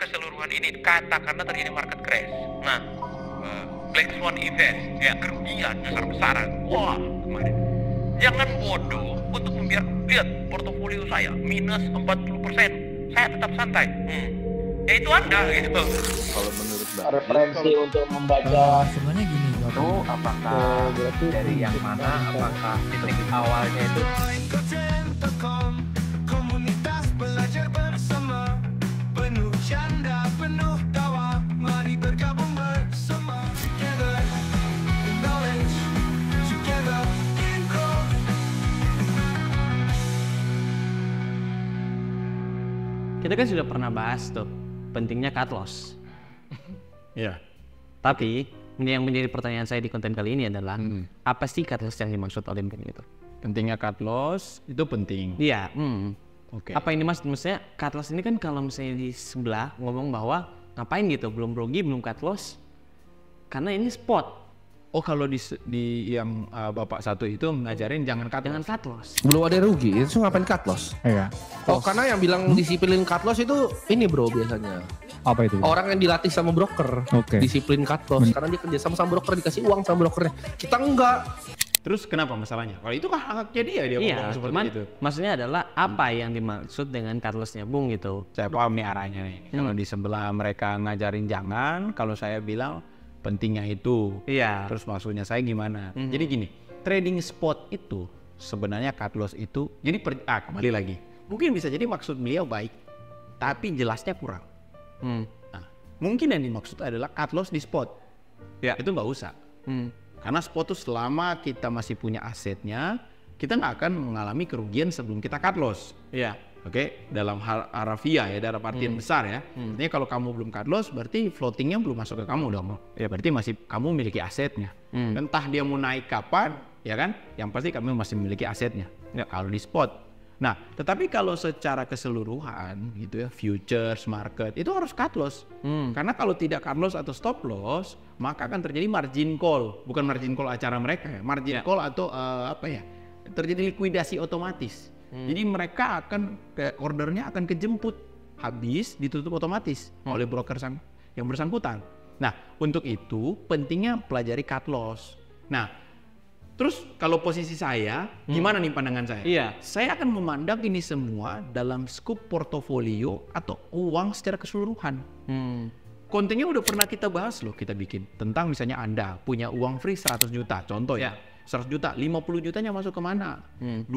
keseluruhan ini katakanlah terjadi market crash. Nah, Black Swan event, ya kerugian besar-besaran. Wah, kemarin. Jangan bodoh untuk lihat portofolio saya minus 40%. Saya tetap santai. Ya itu Anda gitu. Kalau menurut Mbak, referensi untuk membaca sebenarnya gini itu apakah dari yang mana, apakah titik awalnya itu komunitas belajar bersama, penuh canda, penuh tawa, mari bergabung bersama, together in knowledge, together in growth. Kita kan sudah pernah bahas tuh pentingnya cut loss. ya. Tapi ini yang menjadi pertanyaan saya di konten kali ini adalah apa sih cut loss yang dimaksud oleh Bang itu? Pentingnya cut loss itu penting. Iya. Oke. Apa ini maksudnya cut loss ini kan kalau misalnya di sebelah ngomong bahwa ngapain gitu belum rugi belum cut loss karena ini spot. Oh kalau di yang Bapak satu itu ngajarin jangan cut Jangan loss. cut loss. Belum ada rugi, itu ngapain cut loss? Iya. Oh, karena yang bilang disiplin cut loss itu ini bro biasanya. Apa itu? Orang yang dilatih sama broker, Oke. disiplin cut loss. Karena dia kerja sama broker, dikasih uang sama brokernya. Kita enggak. Terus kenapa masalahnya? Kalau itu kan haknya dia Iya, ngomong seperti cuman itu. maksudnya adalah apa yang dimaksud dengan cut loss-nya Bung gitu. Saya paham nih arahnya nih. Kalau di sebelah mereka ngajarin jangan, kalau saya bilang pentingnya itu. Iya. Terus maksudnya saya gimana? Jadi gini, trading spot itu sebenarnya cut loss itu. Jadi kembali lagi. Mungkin bisa jadi maksud beliau baik, tapi jelasnya kurang. Nah, mungkin yang dimaksud adalah cut loss di spot. Ya. Itu nggak usah. Karena spot itu selama kita masih punya asetnya, kita nggak akan mengalami kerugian sebelum kita cut loss. Iya. Oke, dalam harafiah ya, dalam artian besar ya. Artinya kalau kamu belum cut loss, berarti floatingnya belum masuk ke kamu dong. Ya berarti masih kamu miliki asetnya. Entah dia mau naik kapan, ya kan? Yang pasti kamu masih memiliki asetnya. Ya, kalau di spot. Nah, tetapi kalau secara keseluruhan gitu ya, futures, market, itu harus cut loss. Karena kalau tidak cut loss atau stop loss, maka akan terjadi margin call. Bukan margin call acara mereka ya, margin call atau terjadi likuidasi otomatis. Jadi mereka akan ordernya akan kejemput, habis ditutup otomatis oleh broker yang bersangkutan. Nah, untuk itu pentingnya pelajari cut loss. Nah, terus kalau posisi saya, gimana nih pandangan saya? Iya. Saya akan memandang ini semua dalam skup portofolio atau uang secara keseluruhan. Kontennya udah pernah kita bahas loh, kita bikin tentang misalnya Anda punya uang free 100 juta, contoh ya. 100 juta, 50 jutanya masuk kemana? 25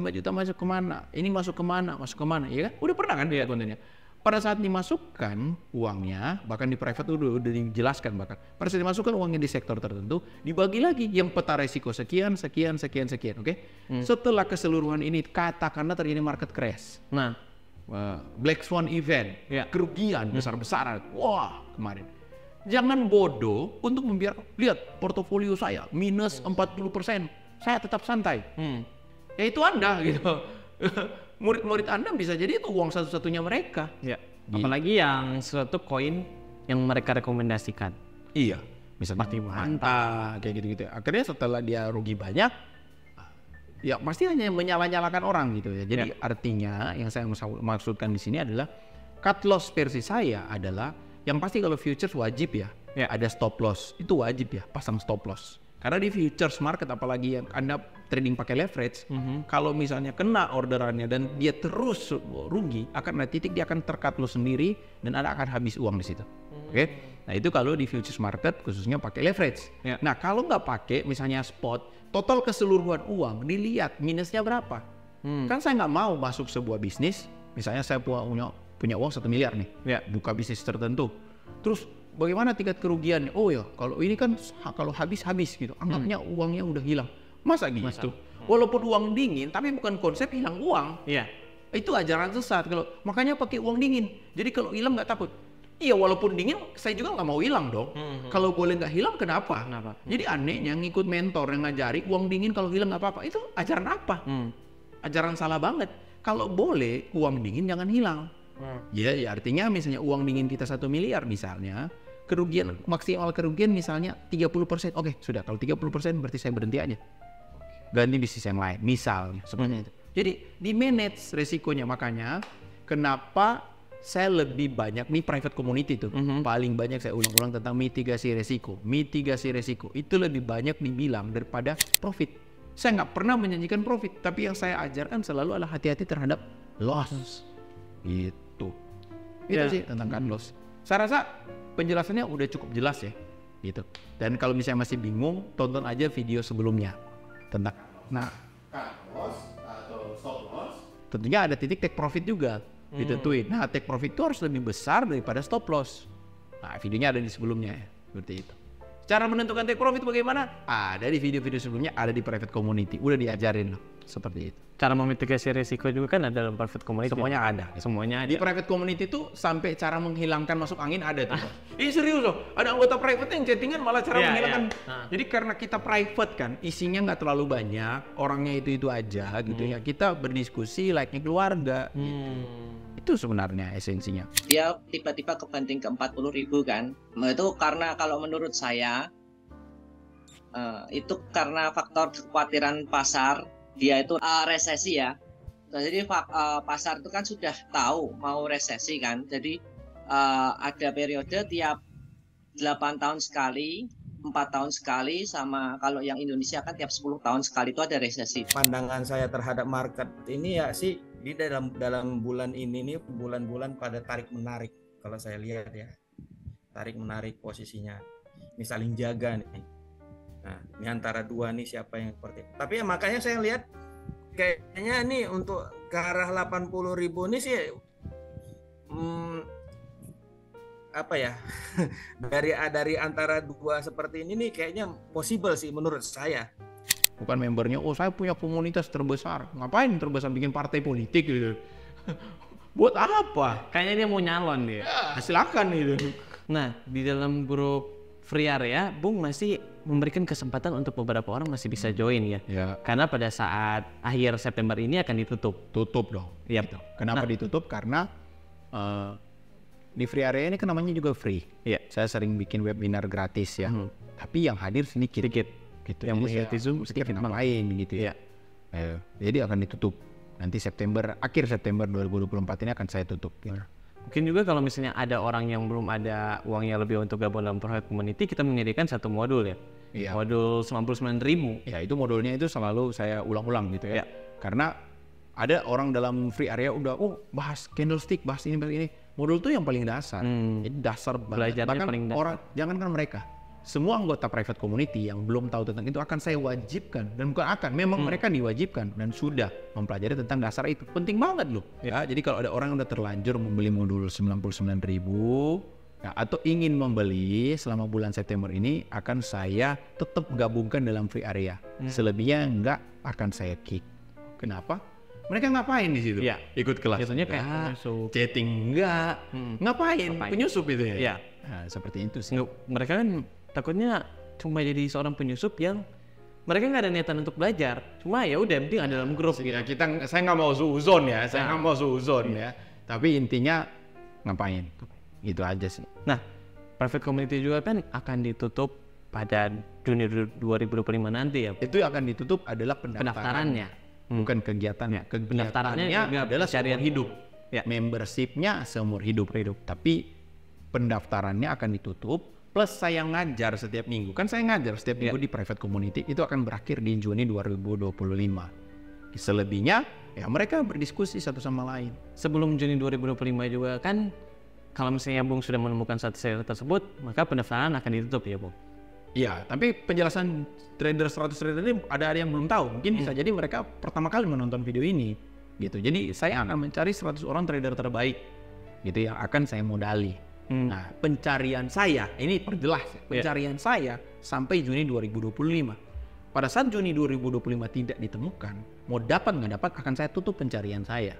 juta masuk kemana? Ini masuk kemana? Masuk kemana? Ya kan? Udah pernah kan lihat kontennya? Pada saat dimasukkan uangnya, bahkan di private udah dijelaskan bahkan. Pada saat dimasukkan uangnya di sektor tertentu, dibagi lagi yang peta resiko sekian, oke? Setelah keseluruhan ini, katakanlah terjadi market crash. Nah, Black Swan event, kerugian besar-besaran. Wah, kemarin. Jangan bodoh untuk lihat portofolio saya minus 40%. Saya tetap santai. Ya itu Anda gitu. Murid-murid Anda bisa jadi itu uang satu-satunya mereka. ya. Apalagi yang suatu koin yang mereka rekomendasikan. Iya. Misalnya Manta, kayak gitu-gitu. Akhirnya setelah dia rugi banyak, ya pasti hanya menyala-nyalakan orang gitu ya. Jadi artinya yang saya maksudkan di sini adalah cut loss versi saya adalah yang pasti kalau futures wajib ya, ada stop loss. Itu wajib ya, pasang stop loss. Karena di futures market apalagi yang Anda trading pakai leverage, kalau misalnya kena orderannya dan dia terus rugi, akan ada titik dia akan tercut loss sendiri dan Anda akan habis uang di situ. Oke? Nah, itu kalau di futures market khususnya pakai leverage. Nah, kalau nggak pakai misalnya spot, total keseluruhan uang dilihat minusnya berapa. Kan saya nggak mau masuk sebuah bisnis, misalnya saya punya uang 1 miliar nih, buka bisnis tertentu. Terus bagaimana tingkat kerugiannya? Oh ya, kalau ini kan kalau habis gitu, anggapnya uangnya udah hilang. Masa gitu? Walaupun uang dingin, tapi bukan konsep hilang uang. Iya. Itu ajaran sesat. Kalau makanya pakai uang dingin. Jadi kalau hilang nggak takut. Iya, walaupun dingin, saya juga nggak mau hilang dong. Kalau boleh nggak hilang, kenapa? Jadi anehnya ngikut mentor yang ngajari uang dingin kalau hilang nggak apa-apa. Itu ajaran apa? Ajaran salah banget. Kalau boleh uang dingin jangan hilang. Ya artinya misalnya uang dingin kita 1 miliar misalnya, kerugian maksimal kerugian misalnya 30%. Oke, sudah kalau 30% berarti saya berhenti aja. Ganti bisnis yang lain, misalnya seperti itu. Jadi di manage resikonya, makanya kenapa saya lebih banyak nih private community tuh. Paling banyak saya ulang-ulang tentang mitigasi resiko. Mitigasi resiko itu lebih banyak dibilang daripada profit. Saya nggak pernah menyanyikan profit, tapi yang saya ajarkan selalu adalah hati-hati terhadap loss. Gitu. Itu sih tentang cut loss. Saya rasa penjelasannya udah cukup jelas ya. Gitu. Dan kalau misalnya masih bingung, tonton aja video sebelumnya tentang cut loss atau stop loss. Tentunya ada titik take profit juga ditentuin. Nah, take profit itu harus lebih besar daripada stop loss. Nah, videonya ada di sebelumnya ya, seperti itu. Cara menentukan take profit bagaimana? Ada di video-video sebelumnya, ada di private community. Udah diajarin loh, seperti itu. Cara memitigasi risiko juga kan ada dalam private community. Semuanya ada. Semuanya ada. Di private community tuh sampai cara menghilangkan masuk angin ada tuh. Serius loh, ada anggota private yang chattingan malah cara menghilangkan. Jadi karena kita private kan, isinya nggak terlalu banyak, orangnya itu aja gitu ya. Kita berdiskusi like-nya keluarga. Gitu. Itu sebenarnya esensinya. Dia tiba-tiba kebanting ke 40.000 kan. Nah, itu karena kalau menurut saya itu karena faktor kekhawatiran pasar. Dia itu resesi ya. Jadi pasar itu kan sudah tahu mau resesi kan. Jadi ada periode tiap 8 tahun sekali, 4 tahun sekali, sama kalau yang Indonesia kan tiap 10 tahun sekali itu ada resesi. Pandangan saya terhadap market ini ya sih di dalam bulan ini nih, bulan-bulan pada tarik menarik kalau saya lihat ya, tarik menarik posisinya, ini saling jaga nih. Nah, ini antara dua nih siapa yang seperti itu. Tapi ya makanya saya lihat kayaknya nih untuk ke arah 80.000 nih sih apa ya dari antara dua seperti ini nih kayaknya possible sih menurut saya. Bukan membernya, oh saya punya komunitas terbesar. Ngapain terbesar bikin partai politik gitu? Buat apa? Kayaknya dia mau nyalon dia. Ya, silakan itu. Nah, di dalam grup free area, Bung masih memberikan kesempatan untuk beberapa orang masih bisa join ya. Ya. Karena pada saat akhir September ini akan ditutup. Tutup dong. Iya. Gitu. Kenapa ditutup? Karena di free area ini kan namanya juga free. Iya. Saya sering bikin webinar gratis ya. Tapi yang hadir sedikit. Gitu. Yang Jadi mesti Zoom sedikit ngapain gitu ya. Jadi akan ditutup. Nanti akhir September 2024 ini akan saya tutup. Gitu. Mungkin juga kalau misalnya ada orang yang belum ada uangnya lebih untuk gabung dalam private community, kita menyediakan satu modul ya. Iya. Modul 99.000. Ya, itu modulnya itu selalu saya ulang-ulang gitu ya. Karena ada orang dalam free area udah bahas candlestick, bahas ini. Modul tuh yang paling dasar. Jadi dasar banget. Belajarnya Bahkan paling dasar. orang, jangankan mereka, semua anggota private community yang belum tahu tentang itu akan saya wajibkan, dan bukan akan, memang mereka diwajibkan dan sudah mempelajari tentang dasar itu. Penting banget loh. Ya, jadi kalau ada orang yang udah terlanjur membeli modul 99.000 ya, atau ingin membeli selama bulan September ini, akan saya tetap gabungkan dalam free area. Selebihnya enggak akan saya kick. Kenapa? Mereka ngapain di situ? Ya. Ikut kelas. Biasanya kayak penyusup. Chatting enggak. Ngapain? Penyusup itu ya? Iya. Nah, seperti itu sih. Mereka kan takutnya cuma jadi seorang penyusup yang mereka nggak ada niatan untuk belajar. Cuma ya udah penting ada dalam grup gitu. Ya, saya nggak mau suuzon ya. Saya nggak mau suuzon ya. Tapi intinya ngapain? Gitu aja sih. Nah, private community juga kan akan ditutup pada Juni 2025 nanti ya. Itu akan ditutup adalah pendaftarannya. Bukan kegiatannya. Pendaftarannya adalah seumur hidup. Ya. Membershipnya seumur hidup. Tapi pendaftarannya akan ditutup. Plus saya ngajar setiap minggu. Kan saya ngajar setiap minggu di private community. Itu akan berakhir di Juni 2025. Selebihnya ya mereka berdiskusi satu sama lain. Sebelum Juni 2025 juga kan, kalau misalnya Bung sudah menemukan satu seri tersebut, maka pendaftaran akan ditutup ya Bung. Iya, tapi penjelasan trader 100 trader ini ada yang belum tahu. Mungkin bisa jadi mereka pertama kali menonton video ini gitu. Jadi saya akan mencari 100 orang trader terbaik gitu yang akan saya modali. Nah, pencarian saya, ini perjelas ya, pencarian saya sampai Juni 2025. Pada saat Juni 2025 tidak ditemukan, mau dapat nggak dapat akan saya tutup pencarian saya.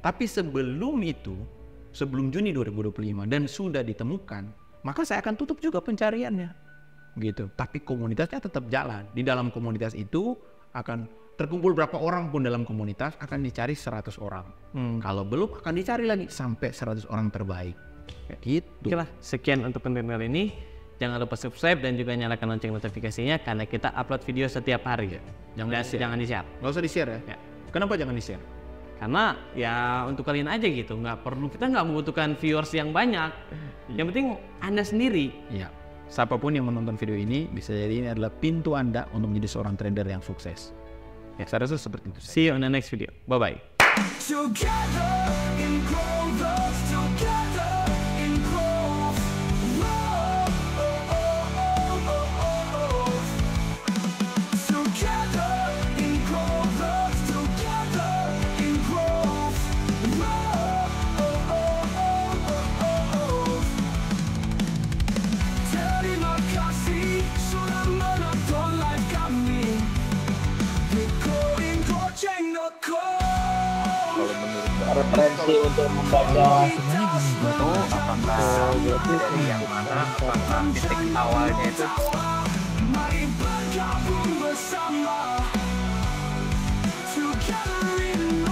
Tapi sebelum itu, sebelum Juni 2025 dan sudah ditemukan, maka saya akan tutup juga pencariannya. Gitu. Tapi komunitasnya tetap jalan. Di dalam komunitas itu akan terkumpul berapa orang pun dalam komunitas akan dicari 100 orang. Kalau belum akan dicari lagi sampai 100 orang terbaik. Kayak gitu. Oke lah, sekian untuk konten kali ini. Jangan lupa subscribe dan juga nyalakan lonceng notifikasinya karena kita upload video setiap hari. Jangan di-share. Jangan di-share. Nggak usah di-share ya. Kenapa jangan di-share? Karena ya untuk kalian aja gitu, kita nggak membutuhkan viewers yang banyak. Yang penting Anda sendiri. Ya, siapapun yang menonton video ini bisa jadi ini adalah pintu Anda untuk menjadi seorang trader yang sukses. Ya, saya rasa seperti itu. See you on the next video. Bye bye. Together in growth, together in growth. Together in growth, together in growth. Terima kasih sudah menonton live kami di koin.gojek.com. Referensi untuk membaca Itu apakah dari yang mana? Apakah titik awalnya itu Mari bergabung bersama Together in